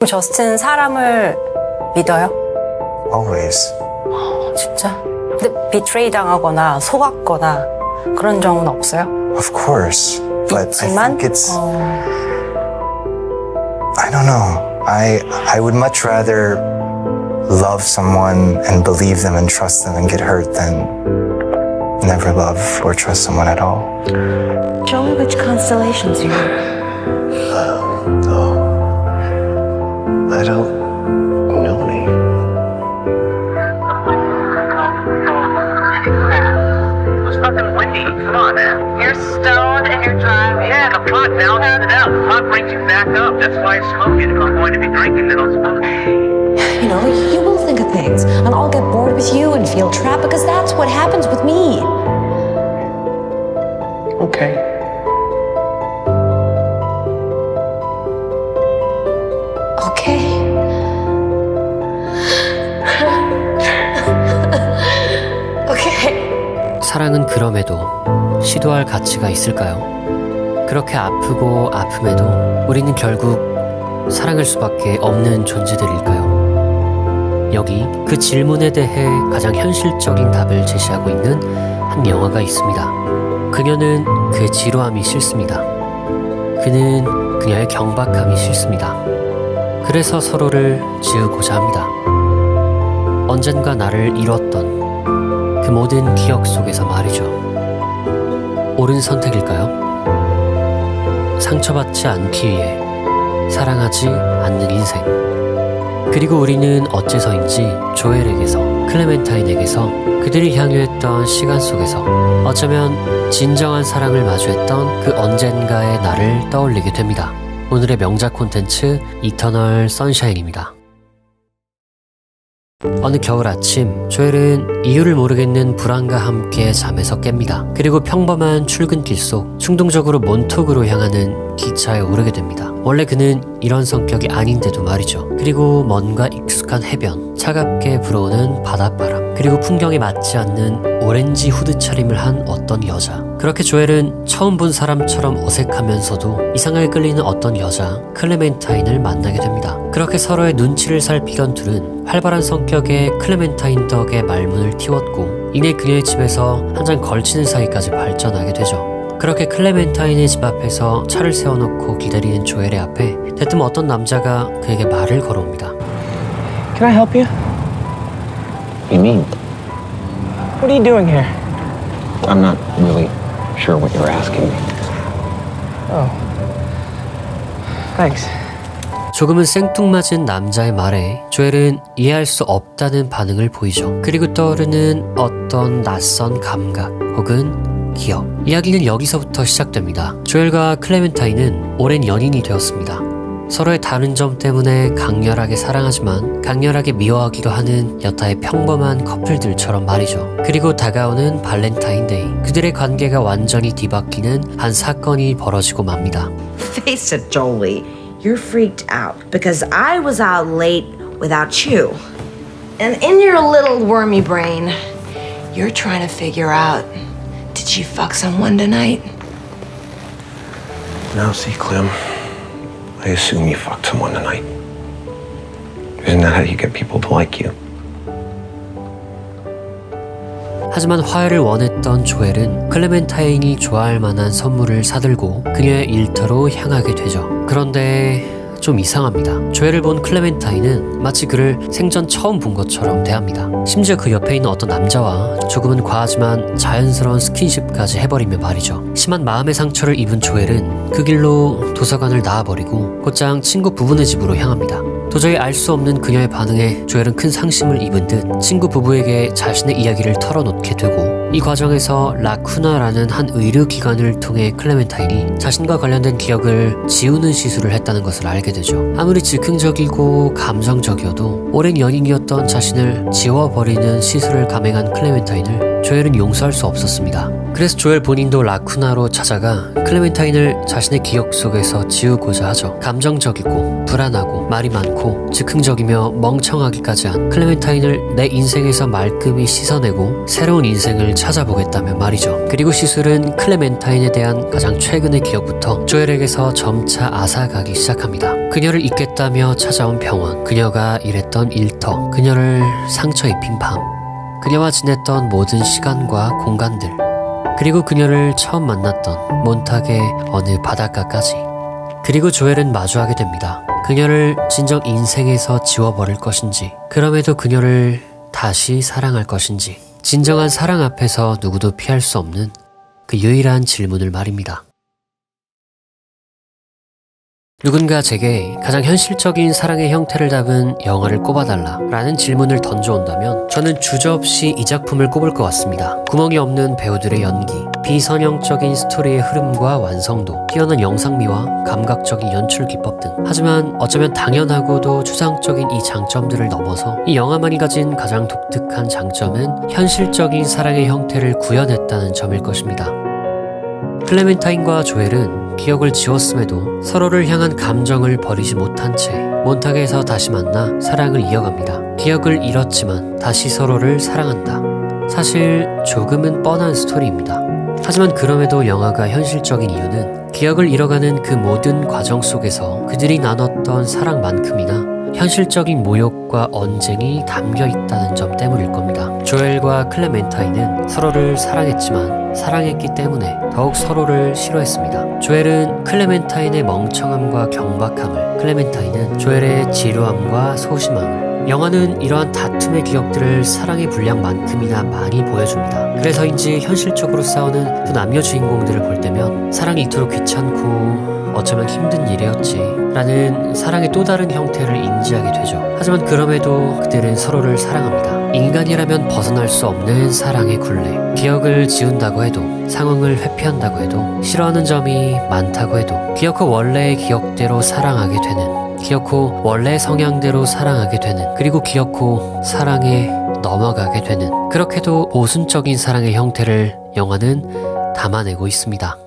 저스틴 사람을 믿어요? Always. 진짜? 근데 비트레이 당하거나 속았거나 그런 적은 없어요? Of course. But 있지만, I think it's... I don't know. I would much rather love someone and believe them and trust them and get hurt than never love or trust someone at all. Show me which constellations you're in. No. I don't know any. It's fucking windy. Come on, man. You're stoned and you're driving. Yeah, the pot now has it out. The pot brings you back up. That's why I smoke it. If I'm going to be drinking, then I'll smoke it. You know, you will think of things, and I'll get bored with you and feel trapped because that's what happens with me. Okay. Okay. Okay. 사랑은 그럼에도 시도할 가치가 있을까요? 그렇게 아프고 아픔에도 우리는 결국 사랑할 수밖에 없는 존재들일까요? 여기 그 질문에 대해 가장 현실적인 답을 제시하고 있는 한 영화가 있습니다. 그녀는 그의 지루함이 싫습니다. 그는 그녀의 경박함이 싫습니다. 그래서 서로를 지우고자 합니다. 언젠가 나를 잃었던 그 모든 기억 속에서 말이죠. 옳은 선택일까요? 상처받지 않기 위해 사랑하지 않는 인생. 그리고 우리는 어째서인지 조엘에게서, 클레멘타인에게서 그들이 향유했던 시간 속에서 어쩌면 진정한 사랑을 마주했던 그 언젠가의 나를 떠올리게 됩니다. 오늘의 명작 콘텐츠 이터널 선샤인입니다. 어느 겨울 아침, 조엘은 이유를 모르겠는 불안과 함께 잠에서 깹니다. 그리고 평범한 출근길 속 충동적으로 몬톡으로 향하는 기차에 오르게 됩니다. 원래 그는 이런 성격이 아닌데도 말이죠. 그리고 먼과 익숙한 해변, 차갑게 불어오는 바닷바람, 그리고 풍경에 맞지 않는 오렌지 후드 차림을 한 어떤 여자. 그렇게 조엘은 처음 본 사람처럼 어색하면서도 이상하게 끌리는 어떤 여자, 클레멘타인을 만나게 됩니다. 그렇게 서로의 눈치를 살피던 둘은 활발한 성격의 클레멘타인 덕에 말문을 틔웠고 이내 그녀의 집에서 한 잔 걸치는 사이까지 발전하게 되죠. 그렇게 클레멘타인의 집 앞에서 차를 세워놓고 기다리는 조엘의 앞에 대뜸 어떤 남자가 그에게 말을 걸어옵니다. Can I help you? You mean? What are you doing here? I'm not really sure what you're asking me. Oh. Thanks. 조금은 생뚱맞은 남자의 말에 조엘은 이해할 수 없다는 반응을 보이죠. 그리고 떠오르는 어떤 낯선 감각 혹은 기억. 이야기는 여기서부터 시작됩니다. 조엘과 클레멘타인은 오랜 연인이 되었습니다. 서로의 다른 점 때문에 강렬하게 사랑하지만 강렬하게 미워하기도 하는 여타의 평범한 커플들처럼 말이죠. 그리고 다가오는 발렌타인데이. 그들의 관계가 완전히 뒤바뀌는 한 사건이 벌어지고 맙니다. Face it, Jolie. You're freaked out because I was out late without you. And in your little wormy brain, you're trying to figure out, did she fuck someone tonight? Now, see, Clem, I assume you fucked someone tonight. Isn't that how you get people to like you? 하지만 화해를 원했던 조엘은 클레멘타인이 좋아할 만한 선물을 사들고 그녀의 일터로 향하게 되죠. 그런데 좀 이상합니다. 조엘을 본 클레멘타인은 마치 그를 생전 처음 본 것처럼 대합니다. 심지어 그 옆에 있는 어떤 남자와 조금은 과하지만 자연스러운 스킨십까지 해버리며 말이죠. 심한 마음의 상처를 입은 조엘은 그 길로 도서관을 나와버리고 곧장 친구 부부네 집으로 향합니다. 도저히 알 수 없는 그녀의 반응에 조엘은 큰 상심을 입은 듯 친구 부부에게 자신의 이야기를 털어놓게 되고 이 과정에서 라쿠나라는 한 의료기관을 통해 클레멘타인이 자신과 관련된 기억을 지우는 시술을 했다는 것을 알게 되죠. 아무리 즉흥적이고 감정적이어도 오랜 연인이었던 자신을 지워버리는 시술을 감행한 클레멘타인을 조엘은 용서할 수 없었습니다. 그래서 조엘 본인도 라쿠나로 찾아가 클레멘타인을 자신의 기억 속에서 지우고자 하죠. 감정적이고 불안하고 말이 많고 즉흥적이며 멍청하기까지 한 클레멘타인을 내 인생에서 말끔히 씻어내고 새로운 인생을 찾아보겠다면 말이죠. 그리고 시술은 클레멘타인에 대한 가장 최근의 기억부터 조엘에게서 점차 앗아가기 시작합니다. 그녀를 잊겠다며 찾아온 병원, 그녀가 일했던 일터, 그녀를 상처 입힌 밤, 그녀와 지냈던 모든 시간과 공간들, 그리고 그녀를 처음 만났던 몬탁의 어느 바닷가까지. 그리고 조엘은 마주하게 됩니다. 그녀를 진정 인생에서 지워버릴 것인지, 그럼에도 그녀를 다시 사랑할 것인지, 진정한 사랑 앞에서 누구도 피할 수 없는 그 유일한 질문을 말입니다. 누군가 제게 가장 현실적인 사랑의 형태를 담은 영화를 꼽아달라 라는 질문을 던져온다면 저는 주저없이 이 작품을 꼽을 것 같습니다. 구멍이 없는 배우들의 연기, 비선형적인 스토리의 흐름과 완성도, 뛰어난 영상미와 감각적인 연출 기법 등. 하지만 어쩌면 당연하고도 추상적인 이 장점들을 넘어서 이 영화만이 가진 가장 독특한 장점은 현실적인 사랑의 형태를 구현했다는 점일 것입니다. 클레멘타인과 조엘은 기억을 지웠음에도 서로를 향한 감정을 버리지 못한 채 몬탁에서 다시 만나 사랑을 이어갑니다. 기억을 잃었지만 다시 서로를 사랑한다. 사실 조금은 뻔한 스토리입니다. 하지만 그럼에도 영화가 현실적인 이유는 기억을 잃어가는 그 모든 과정 속에서 그들이 나눴던 사랑만큼이나 현실적인 모욕과 언쟁이 담겨 있다는 점 때문일 겁니다. 조엘과 클레멘타인은 서로를 사랑했지만 사랑했기 때문에 더욱 서로를 싫어했습니다. 조엘은 클레멘타인의 멍청함과 경박함을, 클레멘타인은 조엘의 지루함과 소심함을. 영화는 이러한 다툼의 기억들을 사랑의 분량만큼이나 많이 보여줍니다. 그래서인지 현실적으로 싸우는 두 남녀 주인공들을 볼 때면 사랑이 이토록 귀찮고 어쩌면 힘든 일이었지 라는 사랑의 또 다른 형태를 인지하게 되죠. 하지만 그럼에도 그들은 서로를 사랑합니다. 인간이라면 벗어날 수 없는 사랑의 굴레. 기억을 지운다고 해도, 상황을 회피한다고 해도, 싫어하는 점이 많다고 해도 기어코 원래의 기억대로 사랑하게 되는, 기어코 원래 성향대로 사랑하게 되는, 그리고 기어코 사랑에 넘어가게 되는, 그렇게도 모순적인 사랑의 형태를 영화는 담아내고 있습니다.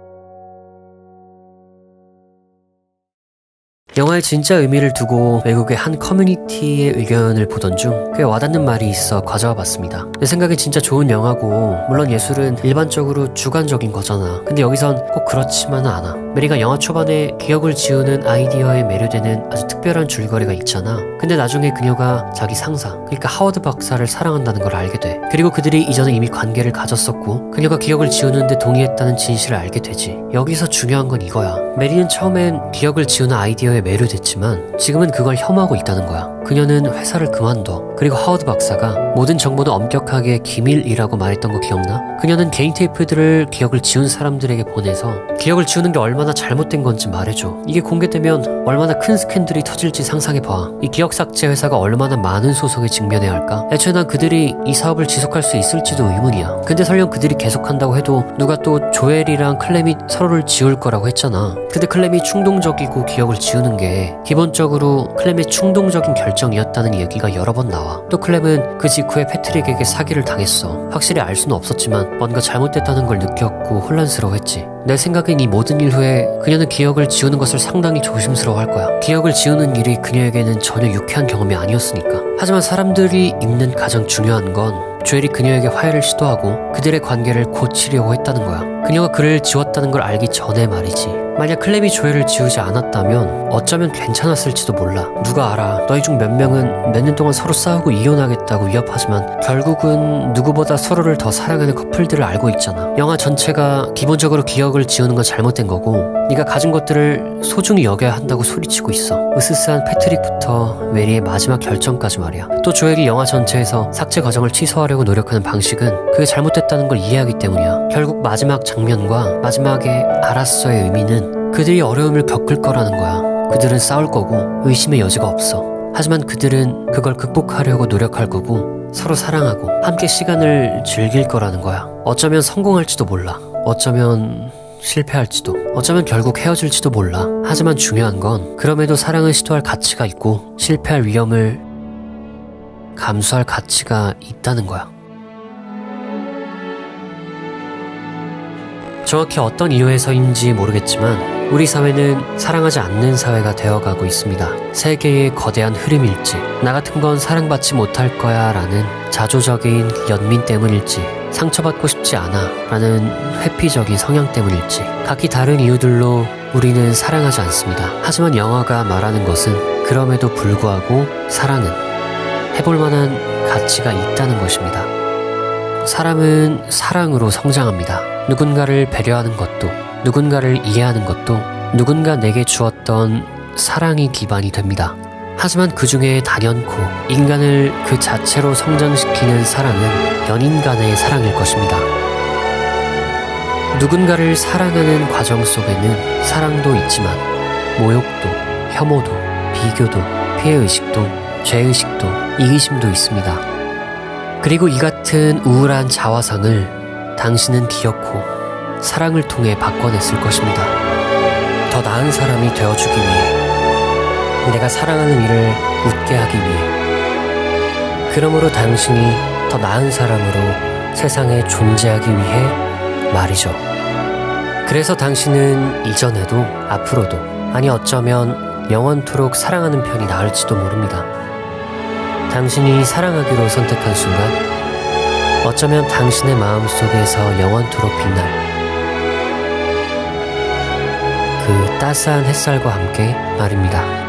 영화의 진짜 의미를 두고 외국의 한 커뮤니티의 의견을 보던 중 꽤 와닿는 말이 있어 가져와 봤습니다. 내 생각에 진짜 좋은 영화고, 물론 예술은 일반적으로 주관적인 거잖아. 근데 여기선 꼭 그렇지만은 않아. 메리가 영화 초반에 기억을 지우는 아이디어에 매료되는 아주 특별한 줄거리가 있잖아. 근데 나중에 그녀가 자기 상사, 그러니까 하워드 박사를 사랑한다는 걸 알게 돼. 그리고 그들이 이전에 이미 관계를 가졌었고 그녀가 기억을 지우는데 동의했다는 진실을 알게 되지. 여기서 중요한 건 이거야. 메리는 처음엔 기억을 지우는 아이디어에 매료됐지만 지금은 그걸 혐오하고 있다는 거야. 그녀는 회사를 그만둬. 그리고 하워드 박사가 모든 정보는 엄격하게 기밀이라고 말했던 거 기억나? 그녀는 개인 테이프들을 기억을 지운 사람들에게 보내서 기억을 지우는 게 얼마나 잘못된 건지 말해줘. 이게 공개되면 얼마나 큰 스캔들이 터질지 상상해봐. 이 기억 삭제 회사가 얼마나 많은 소송에 직면해야 할까? 애초에 난 그들이 이 사업을 지속할 수 있을지도 의문이야. 근데 설령 그들이 계속한다고 해도 누가 또 조엘이랑 클렘이 서로를 지울 거라고 했잖아. 근데 클렘이 충동적이고 기억을 지우는 게 기본적으로 클렘의 충동적인 결정이었다는 얘기가 여러 번 나와. 또 클렘은 그 직후에 패트릭에게 사기를 당했어. 확실히 알 수는 없었지만 뭔가 잘못됐다는 걸 느꼈고 혼란스러워했지. 내 생각엔 이 모든 일 후에 그녀는 기억을 지우는 것을 상당히 조심스러워할 거야. 기억을 지우는 일이 그녀에게는 전혀 유쾌한 경험이 아니었으니까. 하지만 사람들이 잊는 가장 중요한 건 조엘이 그녀에게 화해를 시도하고 그들의 관계를 고치려고 했다는 거야. 그녀가 그를 지웠다는 걸 알기 전에 말이지. 만약 클렘이 조엘을 지우지 않았다면 어쩌면 괜찮았을지도 몰라. 누가 알아. 너희 중 몇 명은 몇 년 동안 서로 싸우고 이혼하겠다고 위협하지만 결국은 누구보다 서로를 더 사랑하는 커플들을 알고 있잖아. 영화 전체가 기본적으로 기억을 지우는 건 잘못된 거고 네가 가진 것들을 소중히 여겨야 한다고 소리치고 있어. 으스스한 패트릭부터 메리의 마지막 결정까지 말이야. 또 조엘이 영화 전체에서 삭제 과정을 취소하려고 노력하는 방식은 그게 잘못됐다는 걸 이해하기 때문이야. 결국 마지막 장면과 마지막에 알았어의 의미는 그들이 어려움을 겪을 거라는 거야. 그들은 싸울 거고 의심의 여지가 없어. 하지만 그들은 그걸 극복하려고 노력할 거고 서로 사랑하고 함께 시간을 즐길 거라는 거야. 어쩌면 성공할지도 몰라. 어쩌면 실패할지도. 어쩌면 결국 헤어질지도 몰라. 하지만 중요한 건 그럼에도 사랑을 시도할 가치가 있고 실패할 위험을 감수할 가치가 있다는 거야. 정확히 어떤 이유에서인지 모르겠지만 우리 사회는 사랑하지 않는 사회가 되어가고 있습니다. 세계의 거대한 흐름일지, 나 같은 건 사랑받지 못할 거야 라는 자조적인 연민 때문일지, 상처받고 싶지 않아 라는 회피적인 성향 때문일지, 각기 다른 이유들로 우리는 사랑하지 않습니다. 하지만 영화가 말하는 것은 그럼에도 불구하고 사랑은 해볼 만한 가치가 있다는 것입니다. 사람은 사랑으로 성장합니다. 누군가를 배려하는 것도, 누군가를 이해하는 것도 누군가 내게 주었던 사랑이 기반이 됩니다. 하지만 그 중에 단연코 인간을 그 자체로 성장시키는 사랑은 연인 간의 사랑일 것입니다. 누군가를 사랑하는 과정 속에는 사랑도 있지만 모욕도, 혐오도, 비교도, 피해의식도, 죄의식도, 이기심도 있습니다. 그리고 이 같은 우울한 자화상을 당신은 기어코 사랑을 통해 바꿔냈을 것입니다. 더 나은 사람이 되어주기 위해, 내가 사랑하는 이를 웃게 하기 위해, 그러므로 당신이 더 나은 사람으로 세상에 존재하기 위해 말이죠. 그래서 당신은 이전에도 앞으로도, 아니 어쩌면 영원토록 사랑하는 편이 나을지도 모릅니다. 당신이 사랑하기로 선택한 순간 어쩌면 당신의 마음속에서 영원토록 빛날 그 따스한 햇살과 함께 말입니다.